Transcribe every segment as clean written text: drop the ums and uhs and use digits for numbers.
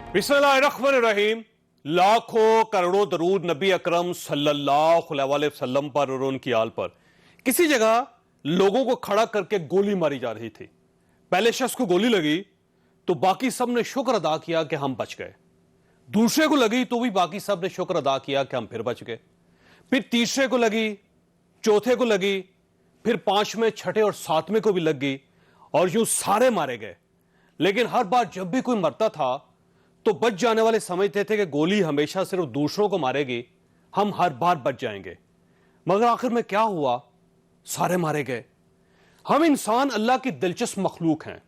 बिस्मिल्लाहिर्रहमानिर्रहीम। लाखों करोड़ों दरूद नबी अकरम सल्लल्लाहु अलैहि वसल्लम पर और उनकी आल पर। किसी जगह लोगों को खड़ा करके गोली मारी जा रही थी। पहले शख्स को गोली लगी तो बाकी सब ने शुक्र अदा किया कि हम बच गए। दूसरे को लगी तो भी बाकी सब ने शुक्र अदा किया कि हम फिर बच गए। फिर तीसरे को लगी, चौथे को लगी, फिर पांचवें, छठे और सातवें को भी लग गई और यूं सारे मारे गए। लेकिन हर बार जब भी कोई मरता था तो बच जाने वाले समझते थे कि गोली हमेशा सिर्फ दूसरों को मारेगी, हम हर बार बच जाएंगे। मगर आखिर में क्या हुआ? सारे मारे गए। हम इंसान अल्लाह की दिलचस्प मखलूक हैं।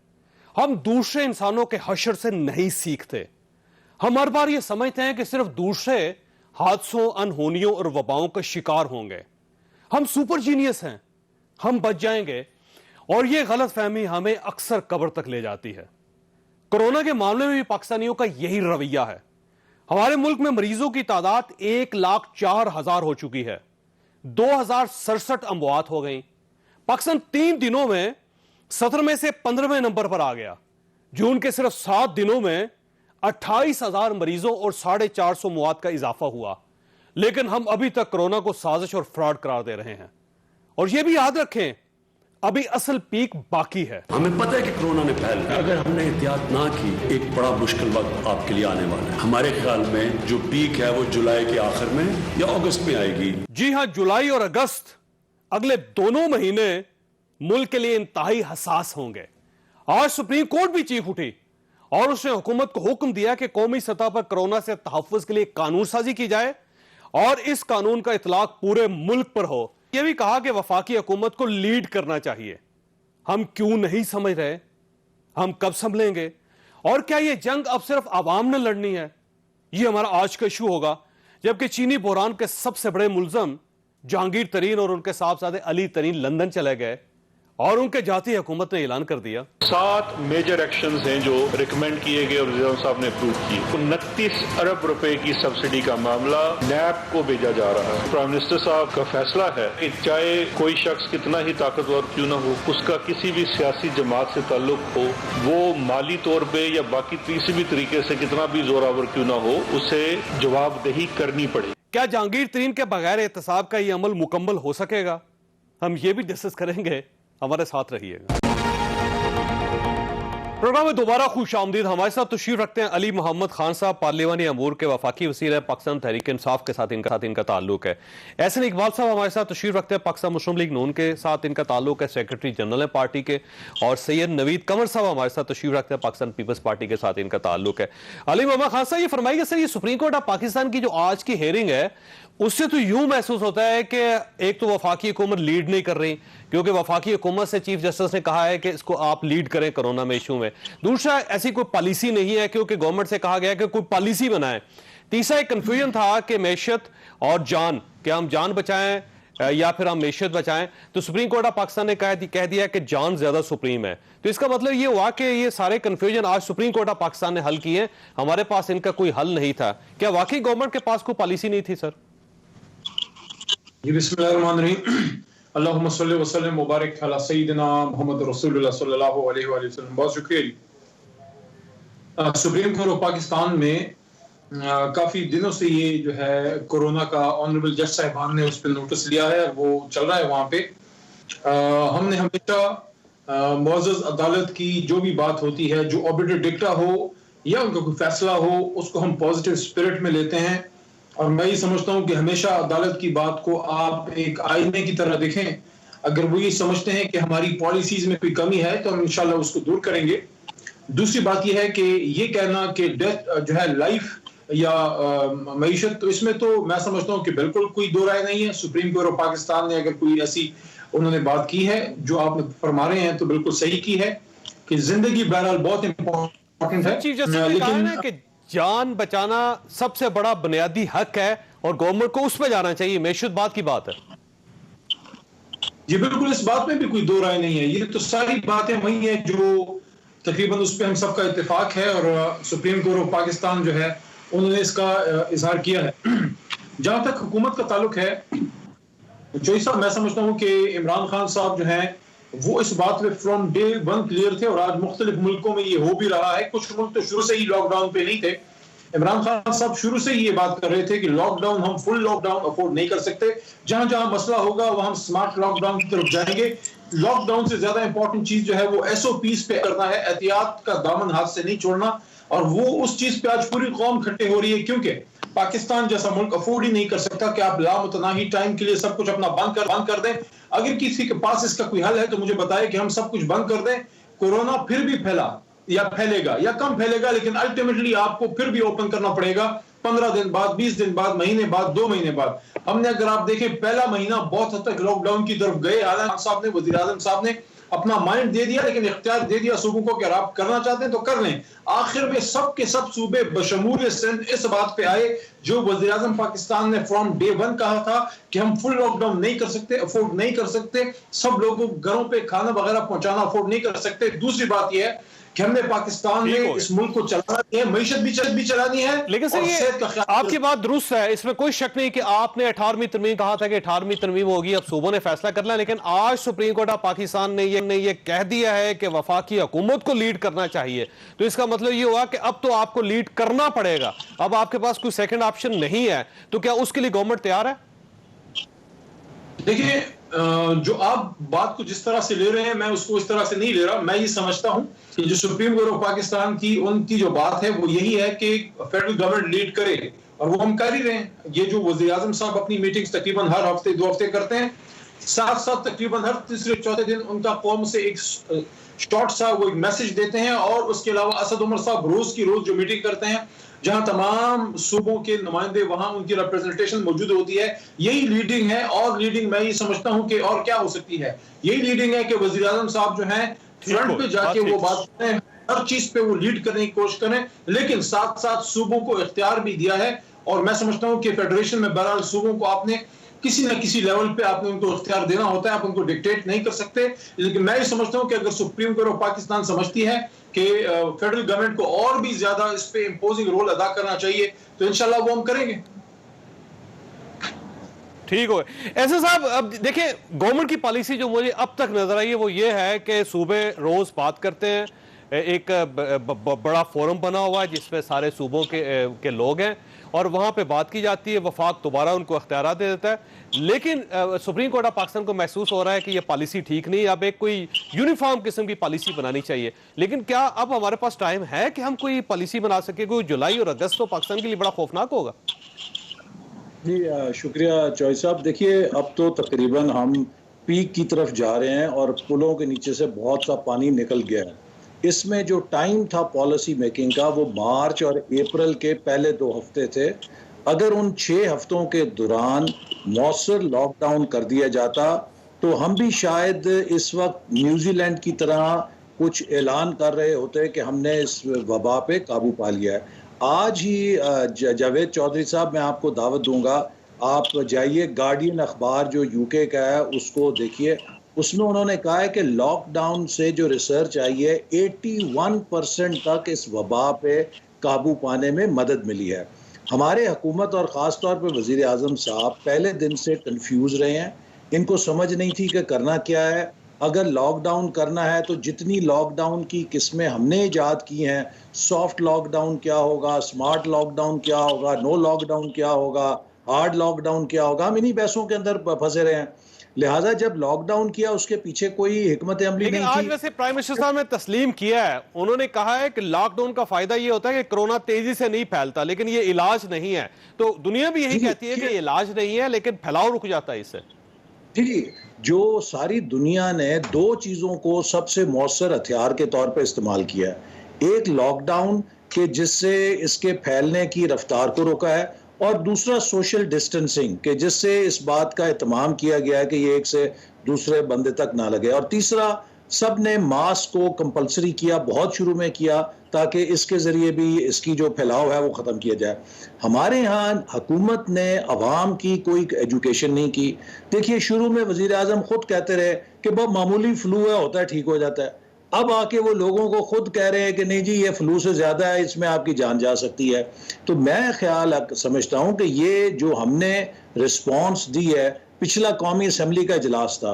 हम दूसरे इंसानों के हशर से नहीं सीखते। हम हर बार यह समझते हैं कि सिर्फ दूसरे हादसों, अनहोनियों और वबाओं का शिकार होंगे। हम सुपर जीनियस हैं, हम बच जाएंगे। और यह गलत फहमी हमें अक्सर कब्र तक ले जाती है। कोरोना के मामले में भी पाकिस्तानियों का यही रवैया है। हमारे मुल्क में मरीजों की तादाद 1,04,000 हो चुकी है। 2,067 अमवात हो गई। पाकिस्तान 3 दिनों में 17 में से 15वें नंबर पर आ गया। जून के सिर्फ 7 दिनों में 28,000 मरीजों और 450 मौत का इजाफा हुआ। लेकिन हम अभी तक कोरोना को साजिश और फ्रॉड करार दे रहे हैं। और यह भी याद रखें, अभी असल पीक बाकी है। हमें पता है कि कोरोना ने फैल गया। अगर हमने एहतियात ना की, एक बड़ा मुश्किल वक्त आपके लिए आने वाला है। हमारे ख्याल में जो पीक है वो जुलाई के आखिर में या अगस्त में आएगी। जी हां, जुलाई और अगस्त, अगले दोनों महीने मुल्क के लिए इंतहाई हसास होंगे। आज सुप्रीम कोर्ट भी चीख उठी और उसने हुकूमत को हुक्म दिया कि कौमी सतह पर कोरोना से तहफ्फुज के लिए कानून साजी की जाए और इस कानून का इतलाक पूरे मुल्क पर हो। यह भी कहा कि वफाकी हुकूमत को लीड करना चाहिए। हम क्यों नहीं समझ रहे? हम कब संभलेंगे? और क्या यह जंग अब सिर्फ आवाम ने लड़नी है? यह हमारा आज का इशू होगा। जबकि चीनी बहरान के सबसे बड़े मुलजम जहांगीर तरीन और उनके साहबजादे अली तरीन लंदन चले गए और उनके जाती हुकूमत ने ऐलान कर दिया 7 मेजर एक्शंस हैं जो रिकमेंड किए गए और रिजर्व साहब ने अप्रूव किए। 29 अरब रुपए की सब्सिडी का मामला नैब को भेजा जा रहा है। प्राइम मिनिस्टर साहब का फैसला है कि चाहे कोई शख्स कितना ही ताकतवर क्यों न हो, उसका किसी भी सियासी जमात से ताल्लुक हो, वो माली तौर पे या बाकी किसी भी तरीके से कितना भी जोरावर क्यों न हो, उसे जवाबदेही करनी पड़े। क्या जहांगीर तरीन के बगैर एहतसाब का यह अमल मुकम्मल हो सकेगा? हम ये भी डिस्कस करेंगे। हमारे साथ रहिएगा। प्रोग्राम में दोबारा खुश आमदीद। हमारे साथ तशरीफ रखते हैं अली मोहम्मद खान साहब, पार्लिमानी अमूर के वफाकी वज़ीर है। पाकिस्तान तहरीक इंसाफ के साथ इनका ताल्लुक है। एहसन इकबाल साहब हमारे साथ तशरीफ रखते हैं, पाकिस्तान मुस्लिम लीग नून के साथ इनका ताल्लुक है, सेक्रेटरी जनरल है पार्टी के। और सैयद नवीद कंवर साहब हमारे साथ तशरीफ रखते हैं, पाकिस्तान पीपल्स पार्टी के साथ इनका ताल्लुक है। अली मोहम्मद खान साहब, ये फरमाइए सर, ये सुप्रीम कोर्ट ऑफ पाकिस्तान की जो आज की हेयरिंग है, उससे तो यूं महसूस होता है कि एक तो वफाकी हुकूमत लीड नहीं कर रही, क्योंकि वफाकी हुकूमत से चीफ जस्टिस ने कहा है कि इसको आप लीड करें कोरोना में इशू में। दूसरा, ऐसी कोई पॉलिसी नहीं है क्योंकि गवर्नमेंट से कहा गया कि कोई पॉलिसी बनाए। तीसरा, एक कंफ्यूजन था कि मैशत और जान, क्या हम जान बचाएं या फिर हम मैशत बचाएं। तो सुप्रीम कोर्ट ऑफ पाकिस्तान ने कह दिया कि जान ज्यादा सुप्रीम है। तो इसका मतलब ये हुआ कि ये सारे कंफ्यूजन आज सुप्रीम कोर्ट ऑफ पाकिस्तान ने हल किए, हमारे पास इनका कोई हल नहीं था। क्या वाकई गवर्नमेंट के पास कोई पॉलिसी नहीं थी सर? जी बिस्मिल्लाहिर्रहमानिर्रहीम। अल्लाहुम्मा सल्लि व सल्लिम मुबारक अला सय्यिदिना मुहम्मद रसूलुल्लाह सल्लल्लाहु अलैहि वसल्लम। बहुत शुक्रिया। सुप्रीम कोर्ट ऑफ पाकिस्तान में काफी दिनों से ये जो है कोरोना का ऑनरेबल जज साहिबान ने उस पर नोटिस लिया है और वो चल रहा है वहाँ पे। हमने हमेशा मुअज़्ज़ज़ अदालत की जो भी बात होती है, जो ऑर्बिटर डिक्टा हो या उनका कोई फैसला हो, उसको हम पॉजिटिव स्पिरिट में लेते हैं। और मैं ये समझता हूँ कि हमेशा अदालत की बात को आप एक आईने की तरह देखें। अगर वो ये समझते हैं कि हमारी पॉलिसीज में कोई कमी है तो हम इंशाल्लाह उसको दूर करेंगे। दूसरी बात ये है कि ये कहना कि डेथ जो है लाइफ या मईशत, तो इसमें तो मैं समझता हूँ कि बिल्कुल कोई दो राय नहीं है। सुप्रीम कोर्ट ऑफ पाकिस्तान ने अगर कोई ऐसी उन्होंने बात की है जो आप फरमा रहे हैं तो बिल्कुल सही की है कि जिंदगी बहरहाल बहुत इंपॉर्टेंट है, लेकिन जान बचाना सबसे बड़ा बुनियादी हक है और गवर्नमेंट को उस पर जाना चाहिए। मैशत बात की बात है। जी बिल्कुल, इस बात में भी कोई दो राय नहीं है। ये तो सारी बातें वही है जो तकरीबन उस पर हम सबका इत्तेफाक है और सुप्रीम कोर्ट ऑफ पाकिस्तान जो है उन्होंने इसका इजहार किया है। जहां तक हुकूमत का ताल्लुक है, जो साहब मैं समझता हूँ कि इमरान खान साहब जो है वो इस बात पे फ्रॉम डे 1 क्लियर थे और आज मुख्तलिफ मुल्कों में ये हो भी रहा है। कुछ मुल्क तो शुरू से ही लॉकडाउन पे नहीं थे, इमरान खान साहब शुरू से ये बात कर रहे थे कि लॉकडाउन, हम फुल लॉकडाउन अफोर्ड नहीं कर सकते, जहां जहां मसला होगा वहां हम स्मार्ट लॉकडाउन की तरफ जाएंगे। लॉकडाउन से ज्यादा इंपॉर्टेंट चीज जो है वो SOPs पे करना है, एहतियात का दामन हाथ से नहीं छोड़ना, और वो उस चीज पे आज पूरी कौम इकट्ठे हो रही है, क्योंकि पाकिस्तान जैसा मुल्क अफोर्ड ही नहीं कर सकता कि आप लामुतनाही टाइम के लिए सब कुछ अपना बंद कर दें। अगर किसी के पास इसका कोई हल है तो मुझे बताए कि हम सब कुछ बंद कर दें, कोरोना फिर भी फैलेगा या कम फैलेगा, लेकिन अल्टीमेटली आपको फिर भी ओपन करना पड़ेगा 15 दिन बाद, 20 दिन बाद, महीने बाद, 2 महीने बाद। हमने, अगर आप देखें, पहला महीना बहुत हद तक लॉकडाउन की तरफ गए। हालांकि साहब ने, वजीर आजम साहब ने अपना माइंड दे दिया, लेकिन इख्तियार दे दिया सूबों को कि अगर आप करना चाहते हैं तो कर लें। आखिर में सब के सब सूबे बशमूल सिंध इस बात पे आए जो वजीर आजम पाकिस्तान ने फ्रॉम डे 1 कहा था कि हम फुल लॉकडाउन नहीं कर सकते, अफोर्ड नहीं कर सकते, सब लोगों को घरों पे खाना वगैरह पहुंचाना अफोर्ड नहीं कर सकते। दूसरी बात यह है कि हमने पाकिस्तान में इस मुल्क को चलाना है, मईशत भी चलानी है। लेकिन सर, ये आपकी बात दुरुस्त है, इसमें कोई शक नहीं कि आपने 18वीं तरमीम कहा था कि 18वीं तरमीम होगी, अब सूबों ने फैसला करना, लेकिन आज सुप्रीम कोर्ट ऑफ पाकिस्तान ने ये कह दिया है कि वफाकी हुकूमत को लीड करना चाहिए। तो इसका मतलब ये हुआ कि अब तो आपको लीड करना पड़ेगा, अब आपके पास कोई सेकंड ऑप्शन नहीं है। तो क्या उसके लिए गवर्नमेंट तैयार है? देखिए, जो आप बात को जिस तरह से ले रहे हैं, मैं उसको इस तरह से नहीं ले रहा। मैं ये समझता हूं कि जो सुप्रीम कोर्ट ऑफ पाकिस्तान की उनकी जो बात है वो यही है कि फेडरल गवर्नमेंट लीड करे, और वो हम कर ही रहे हैं। ये जो वज़ीर आज़म साहब अपनी मीटिंग्स तकरीबन हर हफ्ते 2 हफ्ते करते हैं, साथ साथ तकरीबन हर तीसरे चौथे दिन उनका कौम से एक शॉर्ट सा वो एक मैसेज देते हैं। और उसके अलावा असद उमर साहब रोज की रोज जो मीटिंग करते हैं, जहां तमाम सूबों के नुमाइंदे, वहां उनकी रिप्रेजेंटेशन मौजूद होती है। यही लीडिंग है, और लीडिंग मैं ये समझता हूं कि और क्या हो सकती है। यही लीडिंग है कि वज़ीर आज़म साहब जो हैं फ्रंट पे जाके वो बात करें, हर चीज पे वो लीड करने की कोशिश करें, लेकिन साथ साथ सूबों को इख्तियार भी दिया है। और मैं समझता हूं कि फेडरेशन में बहरहाल सूबों को आपने किसी न किसी लेवल पे आपने उनको इख्तियार देना होता है, आप उनको डिक्टेट नहीं कर सकते। लेकिन मैं ये समझता हूं कि अगर सुप्रीम कोर्ट ऑफ पाकिस्तान समझती है कि फेडरल गवर्नमेंट को और भी ज्यादा इस पे इंपोजिंग रोल अदा करना चाहिए, तो इंशाल्लाह वो हम करेंगे। ठीक हो। ऐसे साहब, अब देखिए, गवर्नमेंट की पॉलिसी जो मुझे अब तक नजर आई है वो ये है कि सूबे रोज बात करते हैं, एक बड़ा फोरम बना हुआ है जिसमें सारे सूबों के लोग हैं, और वहां पे बात की जाती है, वफाक दोबारा उनको अख्तियार दे देता है। लेकिन सुप्रीम कोर्ट ऑफ पाकिस्तान को महसूस हो रहा है कि ये पॉलिसी ठीक नहीं, अब एक कोई यूनिफॉर्म किस्म की पॉलिसी बनानी चाहिए। लेकिन क्या अब हमारे पास टाइम है कि हम कोई पॉलिसी बना सके? कोई जुलाई और अगस्त तो पाकिस्तान के लिए बड़ा खौफनाक होगा। जी शुक्रिया चौधरी साहब। देखिए, अब तो तकरीबन हम पीक की तरफ जा रहे हैं और पुलों के नीचे से बहुत सा पानी निकल गया है। इसमें जो टाइम था पॉलिसी मेकिंग का वो मार्च और अप्रैल के पहले 2 हफ्ते थे। अगर उन 6 हफ्तों के दौरान मौसर लॉकडाउन कर दिया जाता तो हम भी शायद इस वक्त न्यूजीलैंड की तरह कुछ ऐलान कर रहे होते कि हमने इस वबा पे काबू पा लिया है। आज ही जावेद चौधरी साहब, मैं आपको दावत दूंगा, आप जाइए गार्डियन अखबार जो यूके का है उसको देखिए। उसमें उन्होंने कहा है कि लॉकडाउन से जो रिसर्च आई है 81% तक इस वबा पे काबू पाने में मदद मिली है। हमारे हुकूमत और ख़ास तौर पे वज़ीर आज़म साहब पहले दिन से कंफ्यूज रहे हैं, इनको समझ नहीं थी कि करना क्या है। अगर लॉकडाउन करना है तो जितनी लॉकडाउन की किस्में हमने ईजाद की हैं, सॉफ्ट लॉकडाउन क्या होगा, स्मार्ट लॉकडाउन क्या होगा, नो लॉकडाउन क्या होगा, हार्ड लॉकडाउन क्या होगा, हम इन्हीं बहसों के अंदर फंसे रहे हैं। लिहाजा जब लॉकडाउन किया उसके पीछे कोई हिकमत अमली नहीं थी। आज वैसे प्राइम मिनिस्टर साहब ने तस्लीम किया है, उन्होंने कहा है कि लॉकडाउन का फायदा ये होता है कि कोरोना तेजी से नहीं फैलता, लेकिन ये इलाज नहीं है। तो दुनिया भी यही कहती है कि इलाज नहीं है, लेकिन फैलाव रुक जाता है इससे। जी, जो सारी दुनिया ने 2 चीज़ों को सबसे मौसर हथियार के तौर पर इस्तेमाल किया है। एक लॉकडाउन के जिससे इसके फैलने की रफ्तार को रोका है, और दूसरा सोशल डिस्टेंसिंग के जिससे इस बात का एहतमाम किया गया है कि ये एक से दूसरे बंदे तक ना लगे, और तीसरा सब ने मास्क को कंपलसरी किया, बहुत शुरू में किया, ताकि इसके ज़रिए भी इसकी जो फैलाव है वो ख़त्म किया जाए। हमारे यहाँ हुकूमत ने अवाम की कोई एजुकेशन नहीं की। देखिए, शुरू में वज़ीर आज़म खुद कहते रहे कि बहुत मामूली फ्लू है, होता है, ठीक हो जाता है। अब आके वो लोगों को खुद कह रहे हैं कि नहीं जी, ये फ्लू से ज़्यादा है, इसमें आपकी जान जा सकती है। तो मैं ख्याल समझता हूँ कि ये जो हमने रिस्पॉन्स दी है, पिछला कौमी असम्बली का इजलास था,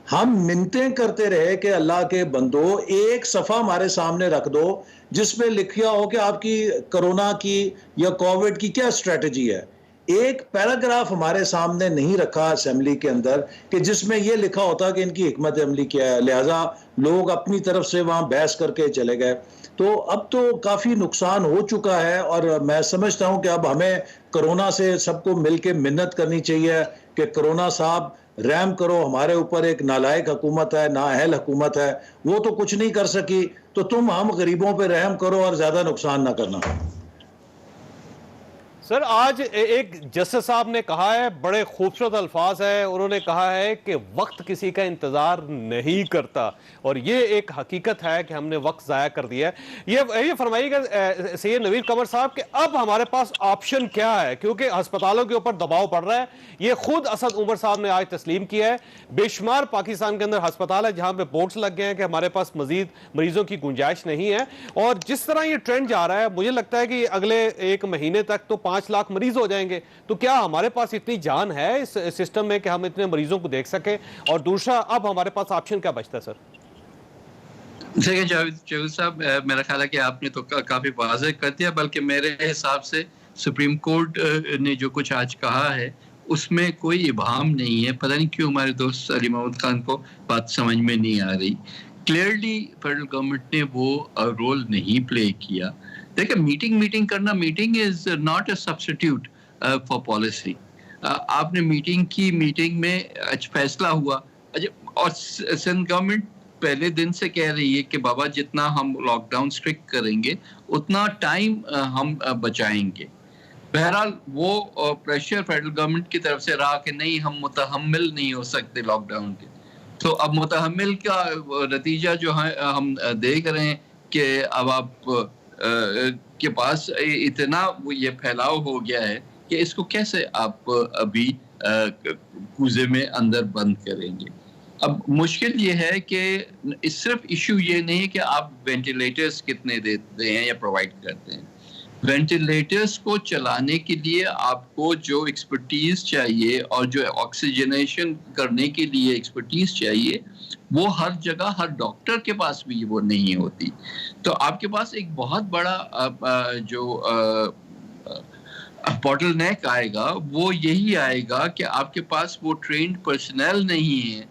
हम मिन्नतें करते रहे कि अल्लाह के बंदो एक सफ़ा हमारे सामने रख दो जिसमें लिखा हो कि आपकी कोरोना की या कोविड की क्या स्ट्रेटजी है। एक पैराग्राफ हमारे सामने नहीं रखा असेंबली के अंदर कि जिसमें यह लिखा होता कि इनकी हिकमत अमली क्या है, लिहाजा लोग अपनी तरफ से वहां बहस करके चले गए। तो अब तो काफ़ी नुकसान हो चुका है और मैं समझता हूं कि अब हमें कोरोना से सबको मिलकर मिन्नत करनी चाहिए कि कोरोना साहब रहम करो, हमारे ऊपर एक नालायक हुकूमत है, नाअहल हुकूमत है, वो तो कुछ नहीं कर सकी, तो तुम हम गरीबों पे रहम करो और ज़्यादा नुकसान ना करना। सर, आज एक जस्टिस साहब ने कहा है, बड़े खूबसूरत अल्फाज है, उन्होंने कहा है कि वक्त किसी का इंतजार नहीं करता और ये एक हकीकत है कि हमने वक्त जाया कर दिया है। ये फरमाइएगा सैयद नवीद कमर साहब कि अब हमारे पास ऑप्शन क्या है, क्योंकि अस्पतालों के ऊपर दबाव पड़ रहा है। ये खुद असद उमर साहब ने आज तस्लीम किया है। बेशुमार पाकिस्तान के अंदर अस्पताल है जहां पे बोर्ड्स लग गए हैं कि हमारे पास मजीद मरीजों की गुंजाइश नहीं है, और जिस तरह ये ट्रेंड जा रहा है मुझे लगता है कि अगले एक महीने तक तो 5 लाख मरीज हो जाएंगे। तो क्या हमारे पास इतनी जान है इस सिस्टम में कि हम इतने मरीजों को देख सके? और दूसरा, अब हमारे पास ऑप्शन क्या बचता है सर? देखिए जावेद साहब, मेरा ख्याल है कि आपने तो काफी वाज़ेह कर दिया, बल्कि मेरे हिसाब से सुप्रीम कोर्ट ने जो कुछ आज कहा है उसमें कोई इबाहम नहीं है। पता नहीं क्यों हमारे दोस्त अली मोहम्मद खान को बात समझ में नहीं आ रही। क्लियरली फेडरल गवर्नमेंट ने वो रोल नहीं प्ले किया। देखिए, मीटिंग करना, meeting is not a substitute for policy. आपने मीटिंग की, मीटिंग में फैसला हुआ, और सिंध गवर्नमेंट पहले दिन से कह रही है कि बाबा जितना हम लॉकडाउन स्ट्रिक्ट करेंगे उतना टाइम हम बचाएंगे। बहरहाल वो प्रेशर फेडरल गवर्नमेंट की तरफ से रहा कि नहीं, हम मुतहम्मिल नहीं हो सकते लॉकडाउन के। तो अब मुतहम्मिल का नतीजा जो है हम देख रहे हैं कि अब आप के पास इतना ये फैलाव हो गया है कि इसको कैसे आप अभी कूजे में अंदर बंद करेंगे। अब मुश्किल ये है कि सिर्फ इशू ये नहीं है कि आप वेंटिलेटर्स कितने देते हैं या प्रोवाइड करते हैं। वेंटिलेटर्स को चलाने के लिए आपको जो एक्सपर्टीज चाहिए और जो ऑक्सीजनेशन करने के लिए एक्सपर्टीज चाहिए, वो हर जगह हर डॉक्टर के पास भी वो नहीं होती। तो आपके पास एक बहुत बड़ा जो बॉटल नेक आएगा वो यही आएगा कि आपके पास वो ट्रेन्ड पर्सनल नहीं है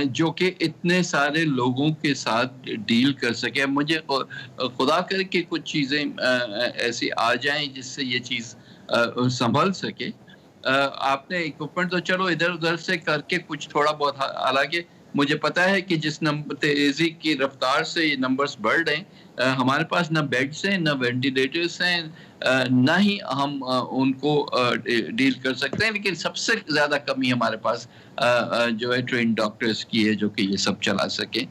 जो कि इतने सारे लोगों के साथ डील कर सके। मुझे खुदा करके कुछ चीज़ें ऐसी आ जाएं जिससे ये चीज़ संभल सके। आपने इक्विपमेंट तो चलो इधर उधर से करके कुछ थोड़ा बहुत, हालांकि मुझे पता है कि जिस नंबर तेजी की रफ्तार से ये नंबर्स बढ़ रहे हैं, हमारे पास ना बेड्स हैं, ना वेंटिलेटर्स हैं, ना ही हम उनको डील कर सकते हैं। लेकिन सबसे ज़्यादा कमी हमारे पास जो है ट्रेन डॉक्टर्स की है जो कि ये सब चला सके।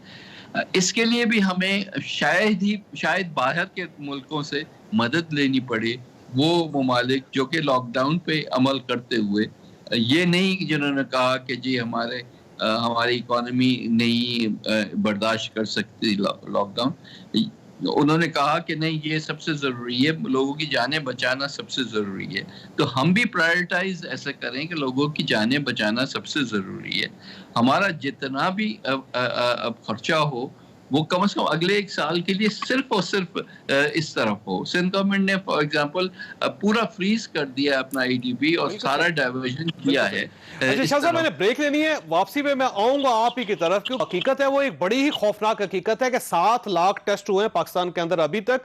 इसके लिए भी हमें शायद बाहर के मुल्कों से मदद लेनी पड़े, वो ममालिक जो कि लॉकडाउन पे अमल करते हुए, ये नहीं जिन्होंने कहा कि जी हमारी इकोनॉमी नहीं बर्दाश्त कर सकती लॉकडाउन। उन्होंने कहा कि नहीं, ये सबसे ज़रूरी है, लोगों की जानें बचाना सबसे ज़रूरी है। तो हम भी प्रायोरिटाइज ऐसा करें कि लोगों की जानें बचाना सबसे ज़रूरी है। हमारा जितना भी अब खर्चा हो वो कम से कम अगले 1 साल के लिए सिर्फ और सिर्फ इस तरफ हो। सिंध गवर्नमेंट ने फॉर एग्जांपल पूरा फ्रीज कर दिया अपना ADB और सारा डाइवर्जन किया है। अच्छा शाह साहब, मैंने ब्रेक लेनी है, वापसी में मैं आऊंगा आप ही की तरफ, क्योंकि हकीकत है वो एक बड़ी ही खौफनाक हकीकत है कि 7 लाख टेस्ट हुए हैं पाकिस्तान के अंदर अभी तक।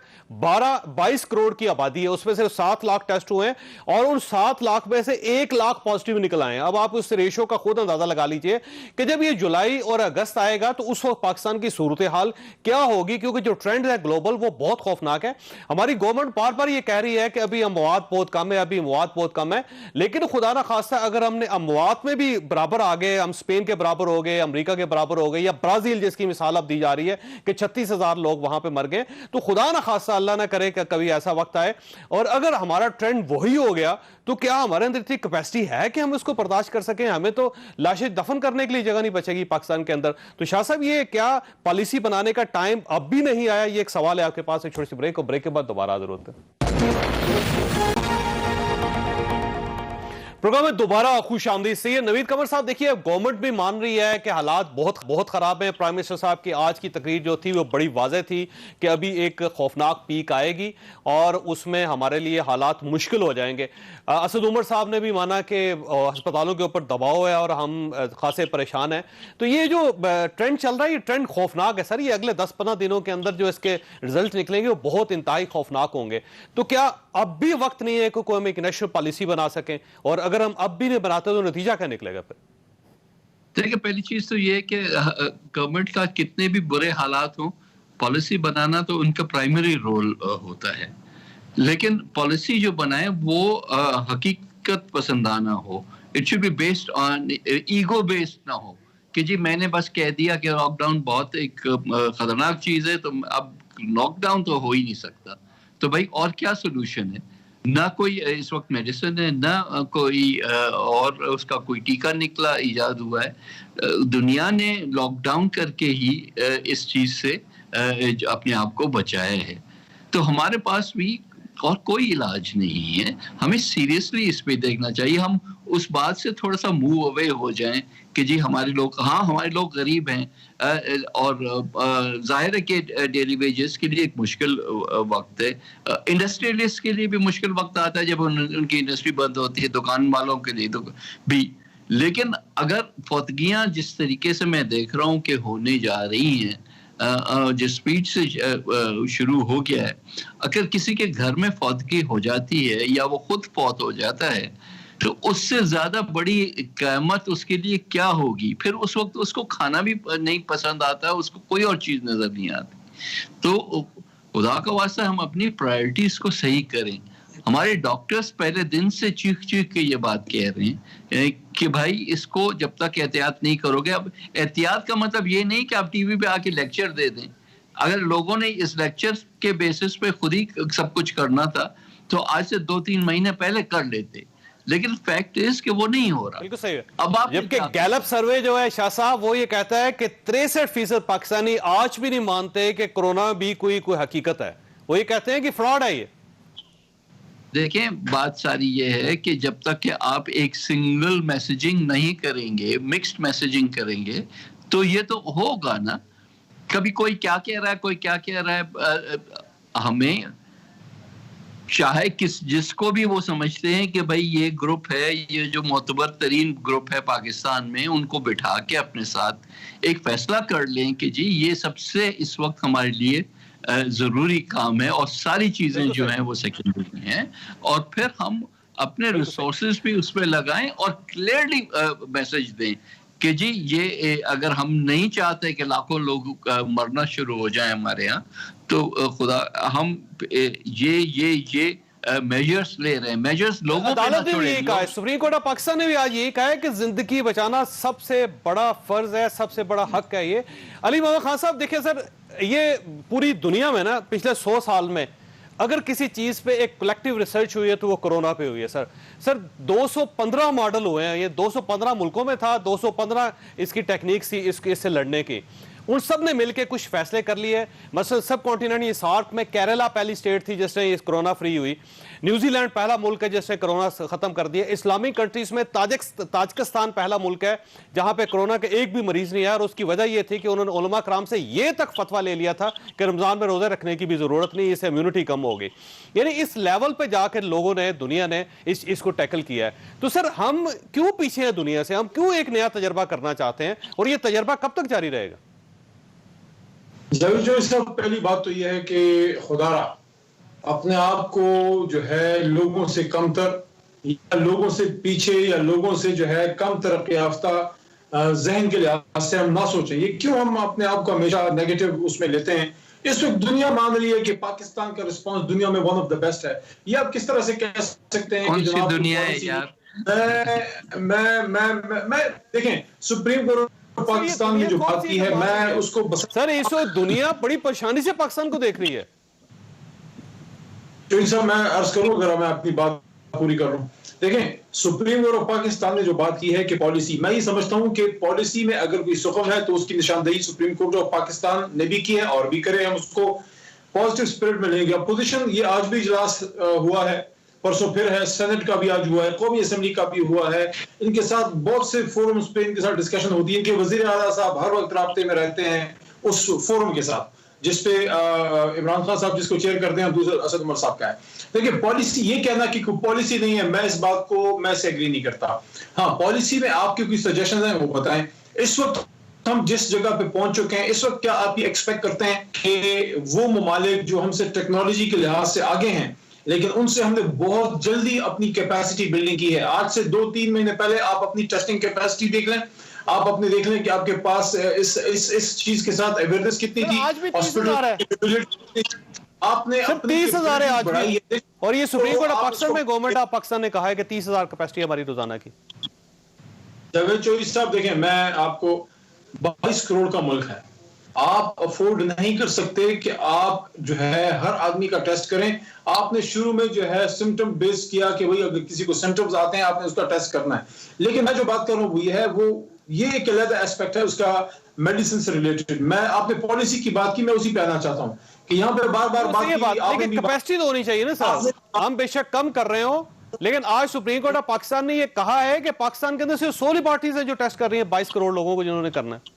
22 करोड़ की आबादी है, उसमें सिर्फ 7 लाख टेस्ट हुए हैं और उन 7 लाख में से 1 लाख पॉजिटिव निकल आए हैं। अब आप उस रेशो का खुद अंदाजा लगा लीजिए कि जब ये जुलाई और अगस्त आएगा तो उस वक्त पाकिस्तान की सूरत हाल क्या होगी, क्योंकि जो ट्रेंड है ग्लोबल वो बहुत खौफनाक है। हमारी गवर्नमेंट बार बार ये कह रही है कि अभी अमवात बहुत कम है, अभी अमवात बहुत कम है, लेकिन खुदा ना खास्ता अगर हमने अमवात में भी बराबर आ गए, हम स्पेन के बराबर हो गए, अमेरिका के बराबर हो गए, या ब्राजील जिसकी मिसाल अब दी जा रही है कि 36,000 लोग वहां पे मर गए, तो खुदा ना खास्ता अल्लाह ना करे कि कभी ऐसा वक्त आए और अगर हमारा ट्रेंड वही हो गया तो क्या हमारे अंदर इतनी कैपेसिटी है कि हम इसको बर्दाश्त कर सकें? हमें तो लाशें दफन करने के लिए जगह नहीं बचेगी पाकिस्तान के अंदर। तो शाह साहब, ये क्या पॉलिसी बनाने का टाइम अब भी नहीं आया? ये एक सवाल है आपके पास। एक छोटी सी ब्रेक, और ब्रेक के बाद दोबारा हाजिर होते हैं। प्रोग्राम में दोबारा खुशामदीद से है। नवीद कमर साहब, देखिए गवर्नमेंट भी मान रही है कि हालात बहुत बहुत खराब हैं। प्राइम मिनिस्टर साहब की आज की तकरीर जो थी वो बड़ी वाज़ेह थी कि अभी एक खौफनाक पीक आएगी और उसमें हमारे लिए हालात मुश्किल हो जाएंगे। असद उमर साहब ने भी माना कि अस्पतालों के ऊपर दबाव है और हम खासे परेशान हैं। तो ये जो ट्रेंड चल रहा है, ये ट्रेंड खौफनाक है सर। ये अगले 10-15 दिनों के अंदर जो इसके रिजल्ट निकलेंगे वो बहुत इंतहाई खौफनाक होंगे। तो क्या अब भी वक्त नहीं है कि कोई हम एक नेशनल पॉलिसी बना सकें? और अगर हम अब भी नहीं बनाते तो नतीजा क्या निकलेगा फिर? देखिए, पहली चीज तो ये है कि गवर्नमेंट का कितने भी बुरे हालात हो, पॉलिसी बनाना तो उनका प्राइमरी रोल होता है। लेकिन पॉलिसी जो बनाए वो हकीकत पसंदाना हो। It should be based on ego based ना हो कि जी मैंने बस कह दिया कि लॉकडाउन बहुत एक खतरनाक चीज है तो अब लॉकडाउन तो हो ही नहीं सकता। तो भाई और क्या सोल्यूशन है? ना कोई इस वक्त मेडिसिन है, ना कोई और उसका कोई टीका निकला इजाद हुआ है। दुनिया ने लॉकडाउन करके ही इस चीज से अपने आप को बचाया है। तो हमारे पास भी और कोई इलाज नहीं है। हमें सीरियसली इस पे देखना चाहिए। हम उस बात से थोड़ा सा मूव अवे हो जाएं कि जी हमारे लोग गरीब हैं और जाहिर है कि डेली वेजेस के लिए एक मुश्किल वक्त है। इंडस्ट्रियलिस्ट के लिए भी मुश्किल वक्त आता है जब उनकी इंडस्ट्री बंद होती है, दुकान वालों के लिए तो भी। लेकिन अगर फौतगियां जिस तरीके से मैं देख रहा हूँ कि होने जा रही हैं, जिस स्पीड से शुरू हो गया है, अगर किसी के घर में फौतगी हो जाती है या वो खुद फौत हो जाता है तो उससे ज्यादा बड़ी क़यामत उसके लिए क्या होगी? फिर उस वक्त उसको खाना भी नहीं पसंद आता, उसको कोई और चीज नजर नहीं आती। तो खुदा का वास्ता हम अपनी प्रायोरिटीज को सही करें। हमारे डॉक्टर्स पहले दिन से चीख के ये बात कह रहे हैं कि भाई इसको जब तक एहतियात नहीं करोगे। अब एहतियात का मतलब ये नहीं कि आप टीवी पे आके लेक्चर दे दें। अगर लोगों ने इस लेक्चर के बेसिस पे खुद ही सब कुछ करना था तो आज से 2-3 महीने पहले कर लेते। लेकिन फैक्ट इज कि वो नहीं हो रहा। बिल्कुल सही है। अब आप जबकि गैलप सर्वे जो है शाह साहब, वो ये कहता है कि 63% पाकिस्तानी आज भी नहीं मानते कि कोरोना भी कोई हकीकत है। वो ये कहते हैं कि फ्रॉड है ये। देखें, बात सारी ये है कि जब तक कि आप एक सिंगल मैसेजिंग नहीं करेंगे, मिक्स्ड मैसेजिंग करेंगे, तो ये तो होगा ना। कभी कोई क्या कह रहा है, कोई क्या कह रहा है। हमें चाहे जिसको भी वो समझते हैं कि भाई ये ग्रुप है, ये जो मोतबर तरीन ग्रुप है पाकिस्तान में, उनको बिठा के अपने साथ एक फैसला कर लें कि जी ये सबसे इस वक्त हमारे लिए जरूरी काम है और सारी चीजें जो हैं वो सेकेंडरी हैं। और फिर हम अपने रिसोर्सेज भी उस पर लगाएं और क्लियरली मैसेज दें कि जी ये अगर हम नहीं चाहते कि लाखों लोग मरना शुरू हो जाए हमारे यहाँ, तो खुदा हम ये मेजर्स ले रहे हैं। मेजर्स लोगों पे ना छोड़ें। सुप्रीम कोर्ट ऑफ पाकिस्तान ने भी आज ये कहा है कि जिंदगी बचाना सबसे बड़ा फर्ज है, सबसे बड़ा हक है ये। अली मोहम्मद खान साहब, देखिए सर, ये पूरी दुनिया में ना पिछले 100 साल में अगर किसी चीज पे एक कलेक्टिव रिसर्च हुई है तो वो कोरोना पे हुई है सर 215 मॉडल हुए हैं। ये 215 मुल्कों में था, 215 इसकी टेक्निक्स थी इससे लड़ने की। उन सब ने मिलकर कुछ फैसले कर लिए। मसलन सब कॉन्टिनेंट सार्क में केरला पहली स्टेट थी जिसने इस कोरोना फ्री हुई। न्यूजीलैंड पहला मुल्क है जिसने कोरोना खत्म कर दिया। इस्लामिक कंट्रीज में ताजिकिस्तान पहला मुल्क है जहां पे कोरोना के एक भी मरीज नहीं आया। और उसकी वजह यह थी कि उन्होंने उलमा कराम से यह तक फतवा ले लिया था कि रमजान में रोजे रखने की भी जरूरत नहीं, इससे इम्यूनिटी कम होगी। यानी इस लेवल पे जाकर लोगों ने, दुनिया ने इसको टैकल किया है। तो सर हम क्यों पीछे हैं दुनिया से? हम क्यों एक नया तजर्बा करना चाहते हैं और यह तजर्बा कब तक जारी रहेगा? जावेद साहब, पहली बात तो यह है कि खुदारा अपने आप को जो है लोगों से कमतर या लोगों से पीछे या लोगों से जो है कम तरक्की याफ्ता जहन के लिहाज से हम ना सोचें। ये क्यों हम अपने आप को हमेशा नेगेटिव उसमें लेते हैं? इस वक्त दुनिया मान रही है कि पाकिस्तान का रिस्पांस दुनिया में वन ऑफ द बेस्ट है। ये आप किस तरह से कह सकते हैं कि जनाब दुनिया है यार? मैं देखें, सुप्रीम कोर्ट पाकिस्तान ने जो बात की है, मैं उसको सर इस वक्त दुनिया बड़ी परेशानी से पाकिस्तान को देख रही है। तो मैं अर्ज करूं, अगर मैं अपनी बात पूरी कर लूं। देखें, सुप्रीम कोर्ट ऑफ पाकिस्तान ने जो बात की है कि पॉलिसी, मैं ये समझता हूं कि पॉलिसी में अगर कोई सुकम है तो उसकी निशानदेही सुप्रीम कोर्ट ऑफ पाकिस्तान ने भी की है और भी करे। हम उसको पॉजिटिव स्पिरिट में लेंगे। अपोजिशन, ये आज भी इजलास हुआ है, परसों फिर है, सेनेट का भी आज हुआ है, कौमी असेंबली का भी हुआ है। इनके साथ बहुत से फोरम्स पे इनके साथ डिस्कशन होती है कि वजीर आला साहब हर वक्त राब्ते में रहते हैं उस फोरम के साथ, जिसपे इमरान खान साहब जिसको चेयर करते हैं, दूसरा असद उमर साहब का है। देखिए पॉलिसी, ये कहना कि कोई पॉलिसी नहीं है, मैं इस बात को मैं से एग्री नहीं करता। हाँ, पॉलिसी में आपके कोई सजेशन है वो बताएं। इस वक्त हम जिस जगह पे पहुंच चुके हैं, इस वक्त क्या आप ये एक्सपेक्ट करते हैं कि वो ममालिक जो हमसे टेक्नोलॉजी के लिहाज से आगे हैं, लेकिन उनसे हमने बहुत जल्दी अपनी कैपेसिटी बिल्डिंग की है। आज से 2-3 महीने पहले आप अपनी टेस्टिंग कैपेसिटी देख लें, आप अपने देख लें कि आपके पास इस चीज के साथ अवेयरनेस कितनी थी। आज भी 30,000 है, आपने सिर्फ 30,000 है आज भी। है। और ये सुप्रीम कोर्ट ऑफ पाकिस्तान में गवर्नमेंट ऑफ पाकिस्तान ने कहा है कि 30,000 कैपेसिटी हमारी रोजाना की। जावेद चौधरी साहब देखें, मैं आपको 22 करोड़ का मुल्क है, आप अफोर्ड नहीं कर सकते कि आप जो है हर आदमी का टेस्ट करें। आपने शुरू में जो है सिम्टम बेस किया कि भाई अगर किसी को सिम्टम्स आते हैं आपने उसका टेस्ट करना है, लेकिन मैं जो बात कर रहा हूं वो ये है, वो ये एक अलग एस्पेक्ट है उसका मेडिसिन से रिलेटेड। मैं आपने पॉलिसी की बात की, मैं उसी पे आना चाहता हूं कि यहाँ पे बार बार लेकिन कैपेसिटी तो होनी चाहिए ना सर, हम बेशक कम कर रहे हो, लेकिन आज सुप्रीम कोर्ट ऑफ पाकिस्तान ने ये कहा है कि पाकिस्तान के अंदर सिर्फ 16 पार्टीज है जो टेस्ट कर रही है 22 करोड़ लोगों को जिन्होंने करना है।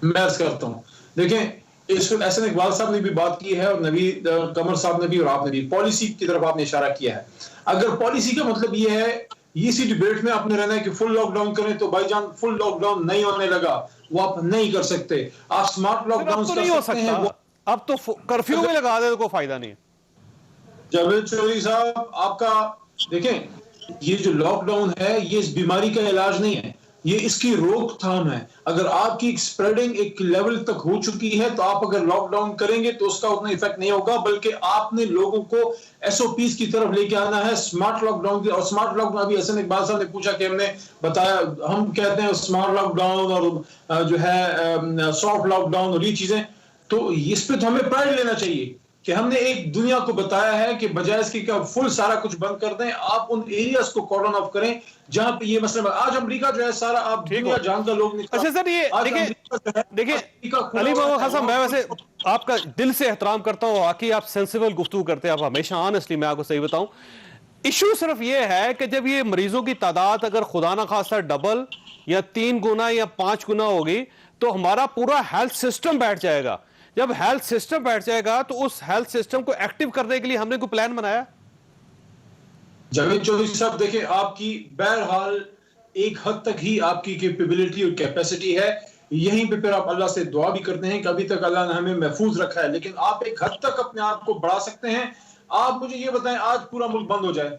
मैं अर्ज करता हूं, देखें इस वक्त एहसन इकबाल साहब ने भी बात की है और नवीद कमर साहब ने भी और आपने भी पॉलिसी की तरफ आपने इशारा किया है। अगर पॉलिसी का मतलब ये है, इसी डिबेट में आपने रहना है कि फुल लॉकडाउन करें, तो भाईजान फुल लॉकडाउन नहीं होने लगा, वो आप नहीं कर सकते। आप स्मार्ट लॉकडाउन तो नहीं हो सकता, अब तो कर्फ्यू में लगा दे तो कोई फायदा नहीं है। जावेद चौधरी साहब, आपका देखें, ये जो लॉकडाउन है ये इस बीमारी का इलाज नहीं है, ये इसकी रोकथाम है। अगर आपकी स्प्रेडिंग एक लेवल तक हो चुकी है तो आप अगर लॉकडाउन करेंगे तो उसका उतना इफेक्ट नहीं होगा, बल्कि आपने लोगों को एसओपीज की तरफ लेके आना है, स्मार्ट लॉकडाउन की। और स्मार्ट लॉकडाउन, अभी एहसन इकबाल साहब ने पूछा कि हमने बताया, हम कहते हैं स्मार्ट लॉकडाउन और जो है सॉफ्ट लॉकडाउन और ये चीजें, तो इस पे तो हमें प्राइड लेना चाहिए कि हमने एक दुनिया को बताया है कि बजाय इसके कि फुल सारा कुछ बंद कर दें, आप उन एरियाज को कॉर्डन ऑफ करें जहां पे ये मसला। आज अमेरिका जो है सारा आप दुनिया जान का लोग नहीं। अच्छा सर, ये देखिए अली मोहम्मद हसन, मैं वैसे आपका दिल से एहतराम करता हूँ, वाकई आप सेंसिबल गुफ्तगू करते हैं, आप हमेशा ऑनेस्टली, मैं आपको सही बताऊं, इशू सिर्फ ये है कि जब ये मरीजों की तादाद अगर खुदा ना खासा डबल या 3 गुना या 5 गुना होगी तो हमारा पूरा हेल्थ सिस्टम बैठ जाएगा। जब हेल्थ सिस्टम बैठ जाएगा तो उस हेल्थ सिस्टम को एक्टिव करने के लिए हमने कोई प्लान बनाया? जावेद चौधरी साहब देखिए, आपकी बहरहाल एक हद तक ही आपकी कैपेबिलिटी और कैपेसिटी है, यहीं पे फिर आप अल्लाह से दुआ भी करते हैं कि अभी तक अल्लाह ने हमें महफूज रखा है, लेकिन आप एक हद तक अपने आप को बढ़ा सकते हैं। आप मुझे ये बताएं, आज पूरा मुल्क बंद हो जाए,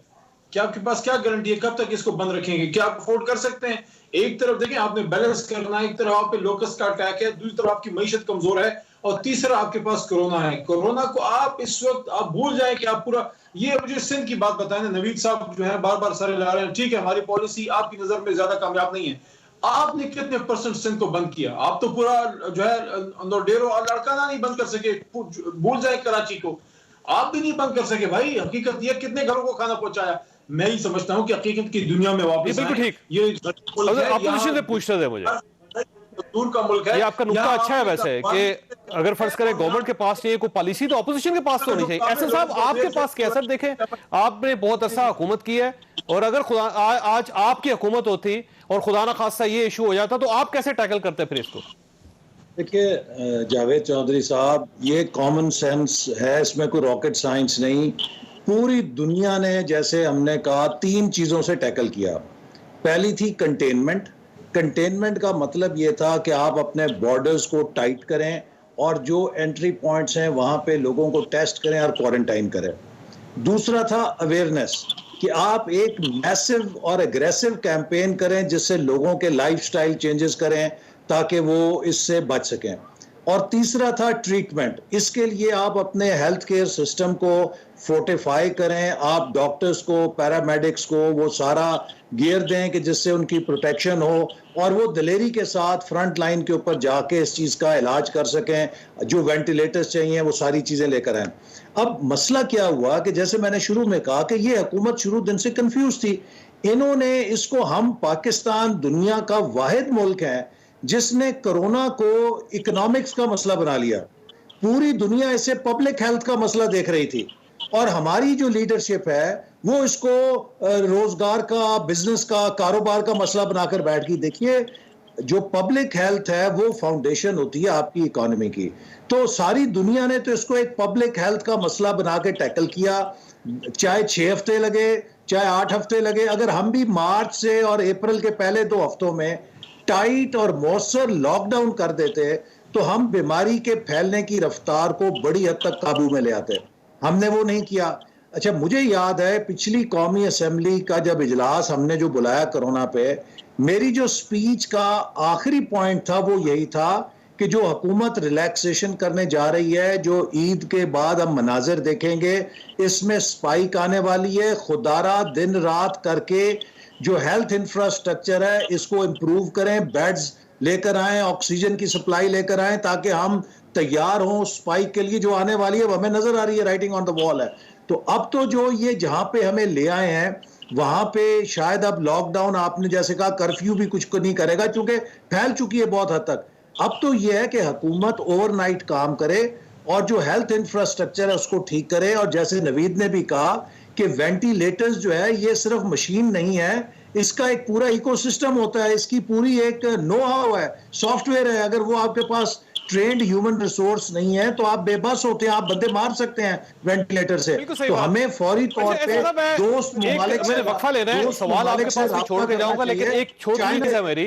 क्या आपके पास क्या गारंटी है कब तक इसको बंद रखेंगे? क्या आप अफोर्ड कर सकते हैं? एक तरफ देखें आपने बैलेंस करना है, एक तरफ आप पे लोकस का अटैक है, दूसरी तरफ आपकी मईशत कमजोर है, और तीसरा आपके पास कोरोना है। कोरोना को आप इस वक्त आप भूल जाएं कि आप पूरा, ये मुझे सिंध की बात बताएं ना, नवीद साहब जो है बार बार सारे ला रहे हैं, ठीक है हमारी पॉलिसी आपकी नजर में ज्यादा कामयाब नहीं है, आपने कितने परसेंट सिंध को बंद किया? आप तो पूरा जो है डेरो और लड़काना नहीं बंद कर सके, भूल जाए कराची को, आप भी नहीं बंद कर सके भाई। हकीकत ये कितने घरों को खाना पहुंचाया? मैं ही समझता हूं कि हकीकत की दुनिया में वापस बिल्कुल ठीक, ये अपोजिशन से पूछ रहे थे मुझे, दूर का मुल्क है। ये आपका नुक्ता अच्छा है वैसे कि अगर फर्ज करें गवर्नमेंट के पास ये कोई पॉलिसी तो अपोजिशन के पास तो होनी चाहिए। ऐसे साहब आपके पास क्या? सर देखें, आपने बहुत अच्छा हुकूमत की है, और अगर खुदा आज आपकी हुकूमत होती और खुदा ना खास्ता ये इशू हो जाता तो आप कैसे टैकल करते फिर इसको? देखिए जावेद चौधरी साहब, ये कॉमन सेंस है, इसमें कोई रॉकेट साइंस नहीं। पूरी दुनिया ने, जैसे हमने कहा, 3 चीज़ों से टैकल किया। पहली थी कंटेनमेंट। कंटेनमेंट का मतलब ये था कि आप अपने बॉर्डर्स को टाइट करें और जो एंट्री पॉइंट्स हैं वहाँ पे लोगों को टेस्ट करें और क्वारंटाइन करें। दूसरा था अवेयरनेस, कि आप एक मैसिव और एग्रेसिव कैंपेन करें जिससे लोगों के लाइफस्टाइल चेंजेस करें ताकि वो इससे बच सकें। और तीसरा था ट्रीटमेंट। इसके लिए आप अपने हेल्थ केयर सिस्टम को फोर्टिफाई करें, आप डॉक्टर्स को, पैरामेडिक्स को वो सारा गियर दें कि जिससे उनकी प्रोटेक्शन हो और वो दिलेरी के साथ फ्रंट लाइन के ऊपर जाके इस चीज़ का इलाज कर सकें। जो वेंटिलेटर्स चाहिए वो सारी चीज़ें लेकर आएँ। अब मसला क्या हुआ कि जैसे मैंने शुरू में कहा कि ये हुकूमत शुरू दिन से कंफ्यूज थी। इन्होंने इसको, हम पाकिस्तान दुनिया का वाहिद मुल्क है जिसने कोरोना को इकोनॉमिक्स का मसला बना लिया। पूरी दुनिया इसे पब्लिक हेल्थ का मसला देख रही थी। और हमारी जो लीडरशिप है वो इसको रोजगार का, बिजनेस का, कारोबार का मसला बनाकर बैठ गई। देखिए, जो पब्लिक हेल्थ है वो फाउंडेशन होती है आपकी इकोनॉमी की। तो सारी दुनिया ने तो इसको एक पब्लिक हेल्थ का मसला बना के टैकल किया, चाहे 6 हफ्ते लगे, चाहे 8 हफ्ते लगे। अगर हम भी मार्च से और अप्रैल के पहले 2 हफ्तों में टाइट और मौसर लॉकडाउन कर देते तो हम बीमारी के फैलने की रफ्तार को बड़ी हद तक काबू में ले आते। हमने वो नहीं किया। अच्छा, मुझे याद है पिछली कौमी असेंबली का जब इजलास हमने जो बुलाया कोरोना पे, मेरी जो स्पीच का आखिरी पॉइंट था वो यही था कि जो हुकूमत रिलैक्सेशन करने जा रही है, जो ईद के बाद हम मनाजिर देखेंगे, इसमें स्पाइक आने वाली है। खुदारा दिन रात करके जो हेल्थ इंफ्रास्ट्रक्चर है इसको इम्प्रूव करें, बेड्स लेकर आएं, ऑक्सीजन की सप्लाई लेकर आएं, ताकि हम तैयार हों स्पाइक के लिए जो आने वाली है। हमें नजर आ रही है, राइटिंग ऑन द वॉल है। तो अब तो जो ये जहां पे हमें ले आए हैं वहां पे शायद अब लॉकडाउन, आपने जैसे कहा कर्फ्यू भी कुछ को नहीं करेगा क्योंकि फैल चुकी है बहुत हद तक। अब तो ये है कि हुकूमत ओवरनाइट काम करे और जो हेल्थ इंफ्रास्ट्रक्चर है उसको ठीक करे। और जैसे नवीद ने भी कहा कि वेंटिलेटर्स जो है ये सिर्फ मशीन नहीं है, इसका एक पूरा इकोसिस्टम होता है, इसकी पूरी एक नो हाउ है, सॉफ्टवेयर है। अगर वो आपके पास ट्रेंड ह्यूमन रिसोर्स नहीं है तो आप बेबस होते हैं, आप बंदे मार सकते हैं वेंटिलेटर से। तो हमें फौरी तौर पे दोस्त ममालिक से वक्फा ले रहे हैं, सवाल आपके पास भी छोड़ के जाऊंगा, लेकिन एक छोटी सी है मेरी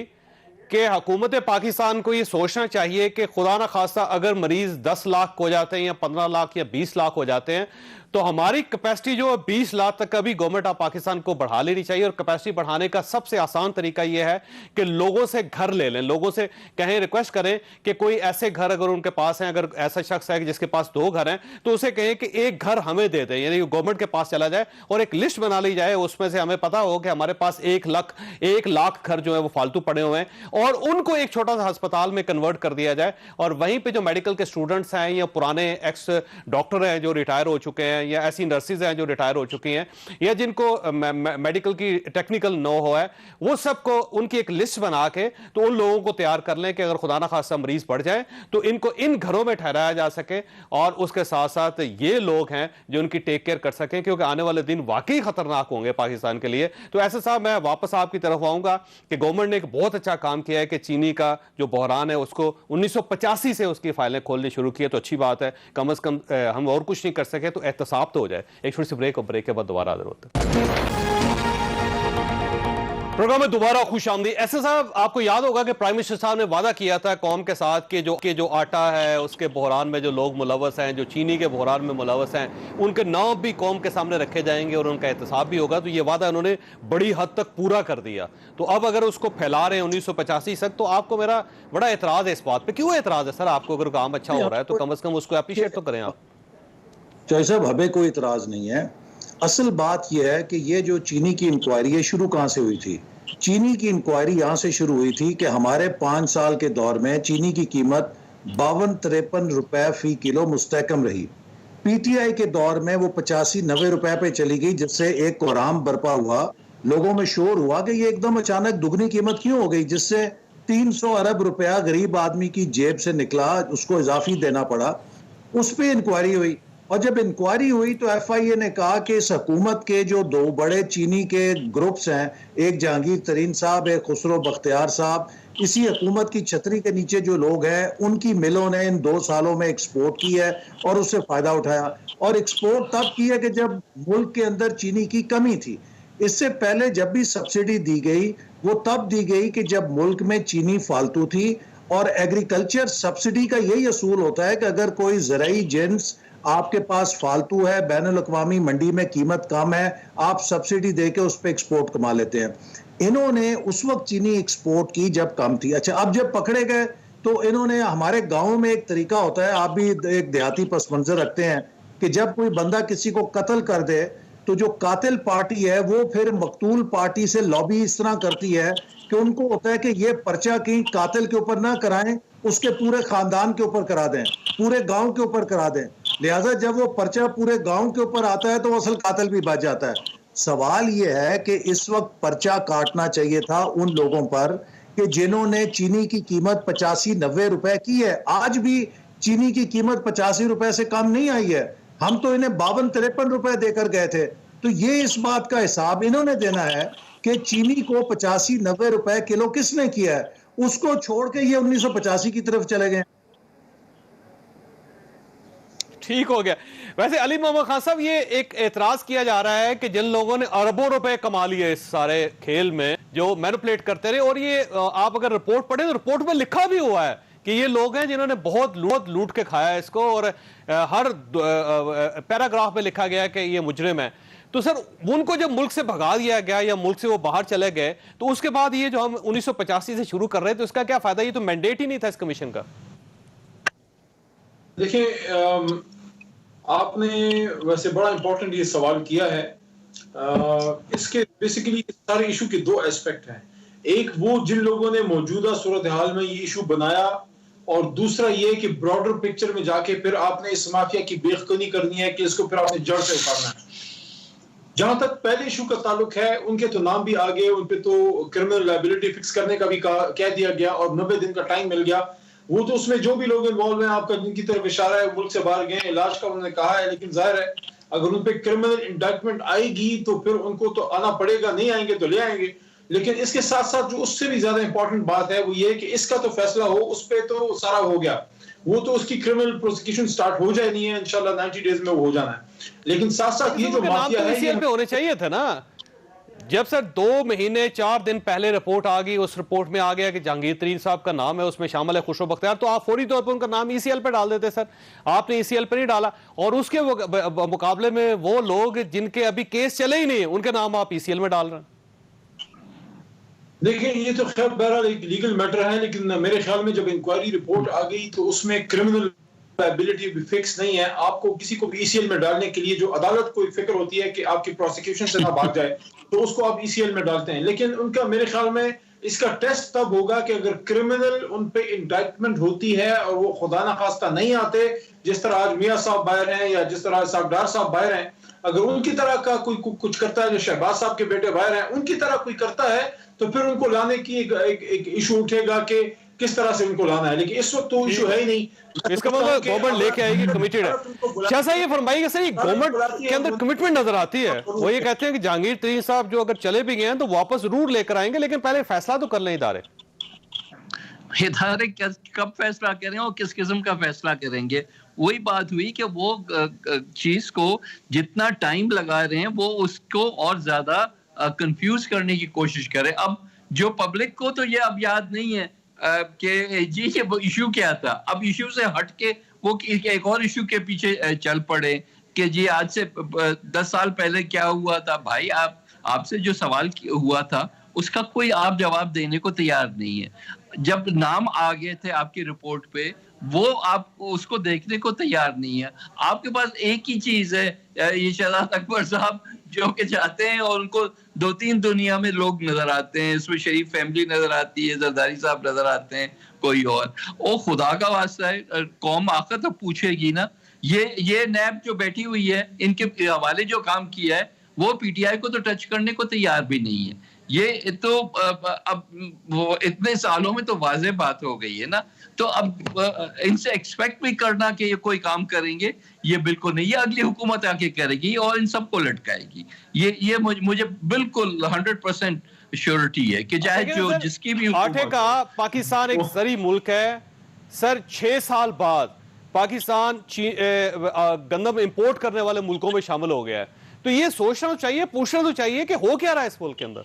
कि हुकूमत पाकिस्तान को ये सोचना चाहिए कि खुदा ना खास्ता अगर मरीज 10 लाख हो जाते हैं या 15 लाख या 20 लाख हो जाते हैं तो हमारी कैपेसिटी जो 20 लाख तक का भी गवर्नमेंट ऑफ पाकिस्तान को बढ़ा लेनी चाहिए। और कैपेसिटी बढ़ाने का सबसे आसान तरीका यह है कि लोगों से घर ले लें, लोगों से कहें, रिक्वेस्ट करें कि कोई ऐसे घर अगर उनके पास हैं, अगर ऐसा शख्स है जिसके पास 2 घर हैं तो उसे कहें कि एक घर हमें दे दें, यानी गवर्नमेंट के पास चला जाए और एक लिस्ट बना ली जाए। उसमें से हमें पता हो कि हमारे पास 1 लाख घर जो है वो फालतू पड़े हुए हैं और उनको एक छोटा सा अस्पताल में कन्वर्ट कर दिया जाए। और वहीं पर जो मेडिकल के स्टूडेंट्स हैं या पुराने एक्स डॉक्टर हैं जो रिटायर हो चुके हैं या ऐसी नर्सेज हैं जो रिटायर हो चुकी हैं या जिनको मेडिकल की टेक्निकल नो हो है, वो सबको उनकी एक लिस्ट बना के तो उन लोगों को तैयार कर लें कि अगर खुदा ना खास्ता मरीज बढ़ जाए तो इनको इन घरों में ठहराया जा सके और उसके साथ साथ ये लोग हैं जो उनकी टेक केयर कर सकें, क्योंकि आने वाले दिन वाकई खतरनाक होंगे पाकिस्तान के लिए। तो ऐसे साहब मैं वापस आपकी तरफ आऊंगा कि गवर्नमेंट ने एक बहुत अच्छा काम किया है कि चीनी का जो बहरान है उसको 1985 से उसकी फाइलें खोलनी शुरू की है, तो अच्छी बात है। कम से कम हम और कुछ नहीं कर सके तो एहतसाब तो हो जाए। एक छोटी सी ब्रेक और ब्रेक के बाद दोबारा हाजिर होते हैं। प्रोग्राम में दोबारा खुश आमदीद। ऐसे साहब, आपको याद होगा कि प्राइम मिनिस्टर साहब ने वादा किया था कौम के साथ कि जो आटा है उसके बहरान में जो लोग मुलव्वस हैं, जो चीनी के बहरान में मुलव्वस हैं, उनके नाम भी कौम के सामने रखे जाएंगे और उनका एहतसाब भी होगा। तो ये वादा उन्होंने बड़ी हद तक पूरा कर दिया। तो अब अगर उसको फैला रहे हैं 1985 तक, तो आपको मेरा बड़ा एतराज है इस बात पर। क्यों एतराज है सर आपको? अगर काम अच्छा हो रहा है तो कम से कम उसको अप्रिशिएट तो करें आप। चाहे साहब, हमें कोई इतराज नहीं है। असल बात यह है कि ये जो चीनी की इंक्वायरी है शुरू कहां से हुई थी? चीनी की इंक्वायरी यहां से शुरू हुई थी कि हमारे 5 साल के दौर में चीनी की कीमत 52-53 रुपए फी किलो मुस्तहकम रही। पीटीआई के दौर में वो 85-90 रुपए पे चली गई, जिससे एक कोहराम बरपा हुआ, लोगों में शोर हुआ कि ये एकदम अचानक दुगनी कीमत क्यों हो गई, जिससे 300 अरब रुपया गरीब आदमी की जेब से निकला, उसको इजाफी देना पड़ा। उस पर इंक्वायरी हुई और जब इंक्वायरी हुई तो एफआईए ने कहा कि इस हुकूमत के जो 2 बड़े चीनी के ग्रुप्स हैं, एक जहांगीर तरीन साहब, एक खुसरो बख्तियार साहब, इसी हुकूमत की छतरी के नीचे जो लोग हैं उनकी मिलों ने इन 2 सालों में एक्सपोर्ट की है और उससे फायदा उठाया। और एक्सपोर्ट तब की है कि जब मुल्क के अंदर चीनी की कमी थी। इससे पहले जब भी सब्सिडी दी गई वो तब दी गई कि जब मुल्क में चीनी फालतू थी। और एग्रीकल्चर सब्सिडी का यही असूल होता है कि अगर कोई ज़राई जिन्स आपके पास फालतू है, बैनुल अक़वामी मंडी में कीमत कम है, आप सब्सिडी देके उस पर एक्सपोर्ट कमा लेते हैं। इन्होंने उस वक्त चीनी एक्सपोर्ट की जब कम थी। अच्छा, अब जब पकड़े गए तो इन्होंने, हमारे गाँव में एक तरीका होता है, आप भी एक देहाती पस मंजर रखते हैं कि जब कोई बंदा किसी को कत्ल कर दे तो जो कातिल पार्टी है वो फिर मकतूल पार्टी से लॉबी इस तरह करती है कि उनको होता है कि ये पर्चा कहीं कातिल के ऊपर ना कराएं, उसके पूरे खानदान के ऊपर करा दें, पूरे गांव के ऊपर करा दें। लिहाजा जब वो पर्चा पूरे गांव के ऊपर आता है तो असल कातिल भी बच जाता है। सवाल ये है कि इस वक्त पर्चा काटना चाहिए था उन लोगों पर कि जिन्होंने चीनी की कीमत 85-90 रुपए की है। आज भी चीनी की कीमत 85 रुपए से कम नहीं आई है। हम तो इन्हें 52-53 रुपए देकर गए थे। तो ये इस बात का हिसाब इन्होंने देना है कि चीनी को 85-90 रुपए किलो किसने किया है, उसको छोड़ के ये 1985 की तरफ चले गए। ठीक हो गया। वैसे अली मोहम्मद खान साहब, ये एक एतराज किया जा रहा है कि जिन लोगों ने अरबों रुपए कमा लिए इस सारे खेल में, जो मैनिपुलेट करते रहे, और ये आप अगर रिपोर्ट पढ़े तो रिपोर्ट में लिखा भी हुआ है कि ये लोग हैं जिन्होंने बहुत लूट के खाया है इसको, और हर पैराग्राफ में लिखा गया कि ये मुजरिम है। तो सर, उनको जब मुल्क से भगा दिया गया या मुल्क से वो बाहर चले गए, तो उसके बाद ये जो हम 1985 से शुरू कर रहे थे, तो इसका क्या फायदा? ये तो मैंडेट ही नहीं था इस कमीशन का। देखिए, आपने वैसे बड़ा इंपॉर्टेंट ये सवाल किया है। इसके बेसिकली सारे इशू के दो एस्पेक्ट हैं। एक वो जिन लोगों ने मौजूदा सूरत हाल में ये इशू बनाया, और दूसरा ये कि ब्रॉडर पिक्चर में जाके फिर आपने इस माफिया की बेखुदी करनी है कि इसको फिर आपने जड़ से उखाड़ना है। जहां तक पहले इशू का ताल्लुक है, उनके तो नाम भी आ गए, उन पे तो क्रिमिनल लायबिलिटी फिक्स करने का भी कह दिया गया और 90 दिन का टाइम मिल गया। वो तो उसमें जो भी लोग इन्वॉल्व हैं, आपका जिनकी तरफ इशारा है, मुल्क से बाहर गए, इलाज का उन्होंने कहा है, लेकिन जाहिर है अगर उन पे क्रिमिनल इंडाइटमेंट आएगी तो फिर उनको तो आना पड़ेगा, नहीं आएंगे तो ले आएंगे। लेकिन इसके साथ साथ जो उससे भी ज्यादा इंपॉर्टेंट बात है वो ये कि इसका तो फैसला हो, उस पे तो सारा हो गया, वो तो उसकी क्रिमिनल प्रोसिक्यूशन स्टार्ट हो जानी है, इंशाल्लाह 90 डेज में वो हो जाना है। लेकिन साथ साथ ये जो माफिया है, ECL पे होने चाहिए थे ना। जब सर 2 महीने 4 दिन पहले रिपोर्ट आ गई, उस रिपोर्ट में आ गया कि जहांगीर तरीन साहब का नाम है, उसमें शामिल है खुशरो बख्तियार, तो आप फौरी तौर पर उनका नाम ECL पे डाल देते। सर, आपने ECL पे नहीं डाला, और उसके मुकाबले में वो लोग जिनके अभी केस चले ही नहीं, उनके नाम आप ECL में डाल रहे हैं। देखिए, ये तो खैर बहरहाल एक लीगल मैटर है, लेकिन मेरे ख्याल में जब इंक्वायरी रिपोर्ट आ गई तो उसमें क्रिमिनल लायबिलिटी भी फिक्स नहीं है। आपको किसी को भी ECL में डालने के लिए जो अदालत को एक फिक्र होती है कि आपकी प्रोसिक्यूशन से ना भाग जाए, तो उसको आप ECL में डालते हैं। लेकिन उनका मेरे ख्याल में इसका टेस्ट तब होगा कि अगर क्रिमिनल उन पे इंडाइटमेंट होती है और वो खुदा ना खास्ता नहीं आते, जिस तरह आज मियां साहब बाहर हैं या जिस तरह सागदार साहब बाहर हैं, अगर उनकी तरह का कोई कुछ करता है, जो शहबाज साहब के बेटे बाहर हैं, उनकी तरह कोई करता है, तो फिर उनको लाने की एक इशू उठेगा कि किस तरह से उनको लाना है। लेकिन इस वक्त तो इशू है ही नहीं। इसका मतलब गवर्नमेंट लेके आएगी, कमिटेड है। शाह साहब ये फरमाइएगा सर, ये गवर्नमेंट के अंदर कमिटमेंट नजर आती है। वो ये कहते हैं कि जहांगीर तरीन साहब जो अगर चले भी गए हैं तो वापस जरूर लेकर आएंगे, लेकिन पहले फैसला तो कर लें इदारे कब फैसला करें और किस किस्म का फैसला करेंगे। वही बात हुई कि वो चीज को जितना टाइम लगा रहे हैं वो उसको और ज्यादा कंफ्यूज करने की कोशिश करें। अब जो पब्लिक को तो ये अब याद नहीं है कि जी ये वो इशू क्या था। अब इशू से हट के वो एक और इशू के पीछे चल पड़े कि जी आज से 10 साल पहले क्या हुआ था। भाई आपसे जो सवाल हुआ था उसका कोई आप जवाब देने को तैयार नहीं है। जब नाम आ गए थे आपकी रिपोर्ट पे, वो आप उसको देखने को तैयार नहीं है। आपके पास एक ही चीज है, ये शहजाद अकबर साहब जो के चाहते हैं, और उनको 2-3 दुनिया में लोग नजर आते हैं। इसमें शरीफ फैमिली नजर आती है, जरदारी साहब नजर आते हैं, कोई और। ओ खुदा का वास्ता है, कौम आखिर तो पूछेगी ना। ये नैब जो बैठी हुई है, इनके हवाले जो काम किया है वो PTI को तो टच करने को तैयार भी नहीं है। ये तो अब वो इतने सालों में तो वाज़ेह बात हो गई है ना। तो अब इनसे एक्सपेक्ट भी करना कि ये कोई काम करेंगे, ये बिल्कुल नहीं। ये अगली हुकूमत आके करेगी और इन सबको लटकाएगी। ये मुझे बिल्कुल 100% श्योरिटी है कि चाहे जो जिसकी भी आठे का पाकिस्तान एक जरी मुल्क है सर। 6 साल बाद पाकिस्तान गंदम इंपोर्ट करने वाले मुल्कों में शामिल हो गया है। तो ये सोचना चाहिए, पूछना तो चाहिए कि हो क्या रहा है इस मुल्क के अंदर।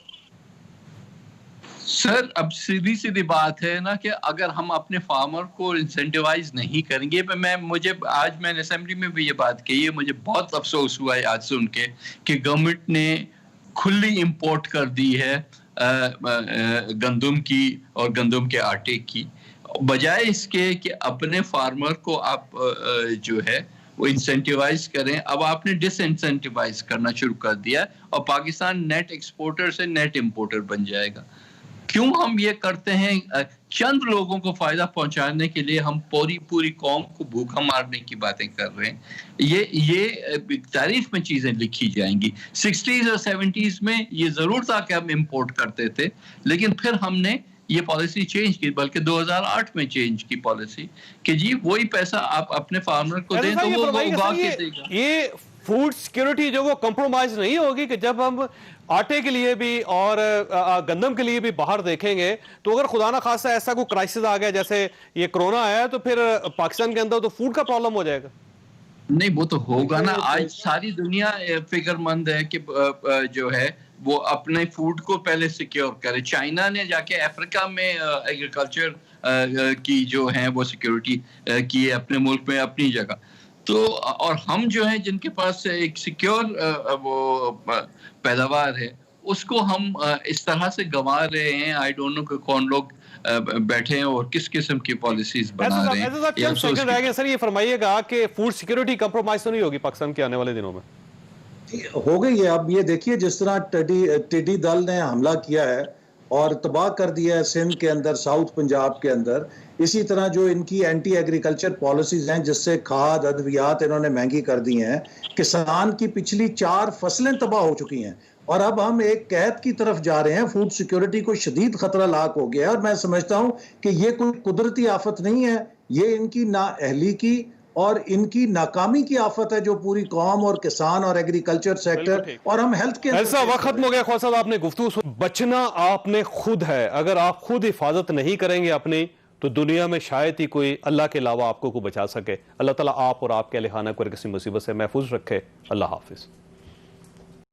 सर अब सीधी बात है ना कि अगर हम अपने फार्मर को इंसेंटिवाइज नहीं करेंगे, आज मैंने असेंबली में भी ये बात कही है, मुझे बहुत अफसोस हुआ है आज सुन के कि गवर्नमेंट ने खुली इंपोर्ट कर दी है गंदम की और गंदम के आटे की, बजाय इसके कि अपने फार्मर को आप जो है वो इंसेंटिवाइज करें। अब आपने डिसइंसेंटिवाइज करना शुरू कर दिया और पाकिस्तान नेट एक्सपोर्टर से नेट इंपोर्टर बन जाएगा। क्यों हम ये करते हैं? चंद लोगों को फायदा पहुंचाने के लिए हम पूरी कौम को भूखा मारने की बातें कर रहे हैं। ये तारीख में चीजें लिखी जाएंगी। 60s और 70s में ये जरूर था कि हम इंपोर्ट करते थे, लेकिन फिर हमने ये पॉलिसी चेंज की, बल्कि 2008 में चेंज की पॉलिसी कि जी वही पैसा आप अपने फार्मर को दें तो वो उगा के देगा। ये फूड सिक्योरिटी जो वो कंप्रोमाइज नहीं होगी कि जब हम आटे के लिए भी और गंदम के लिए भी बाहर देखेंगे तो अगर खुदा ना खासा ऐसा कोई क्राइसिस आ गया जैसे ये कोरोना आया तो फिर पाकिस्तान के अंदर तो फूड का प्रॉब्लम हो जाएगा। नहीं वो तो होगा ना, आज सारी दुनिया फिक्रमंद है कि जो है वो अपने फूड को पहले सिक्योर करे। चाइना ने जाके अफ्रीका में एग्रीकल्चर की जो है वो सिक्योरिटी की है अपने मुल्क में अपनी जगह। तो और हम जो है जिनके पास एक सिक्योर वो पैदावार है उसको हम इस तरह से गंवा रहे हैं। आई डोंट नो कि कौन लोग बैठे हैं और किस किस्म की पॉलिसीज बना रहे हैं। सर ये फरमाइएगा कि फूड सिक्योरिटी कंप्रोमाइज तो नहीं होगी पाकिस्तान के आने वाले दिनों में? हो गई है। अब ये देखिए जिस तरह टिड्डी दल ने हमला किया है और तबाह कर दिया है सिंध के अंदर, साउथ पंजाब के अंदर, इसी तरह जो इनकी एंटी एग्रीकल्चर पॉलिसीज हैं जिससे खाद अद्वियात इन्होंने महंगी कर दी हैं, किसान की पिछली 4 फसलें तबाह हो चुकी हैं और अब हम एक कहत की तरफ जा रहे हैं। फूड सिक्योरिटी को शदीद खतरा लाक हो गया है और मैं समझता हूं कि ये कोई कुदरती आफत नहीं है, ये इनकी नाअहली की और इनकी नाकामी की आफत है जो पूरी कौम और किसान और एग्रीकल्चर सेक्टर और हम हेल्थ के ऐसा वक्त खत्म हो गया। ख्वाजा साहब आपने गुफ्तगू, बचना आपने खुद है। अगर आप खुद हिफाजत नहीं करेंगे अपनी तो दुनिया में शायद ही कोई अल्लाह के अलावा आपको बचा सके। अल्लाह ताला आप और आपके अहल खाना को किसी मुसीबत से महफूज रखे। अल्लाह हाफिज।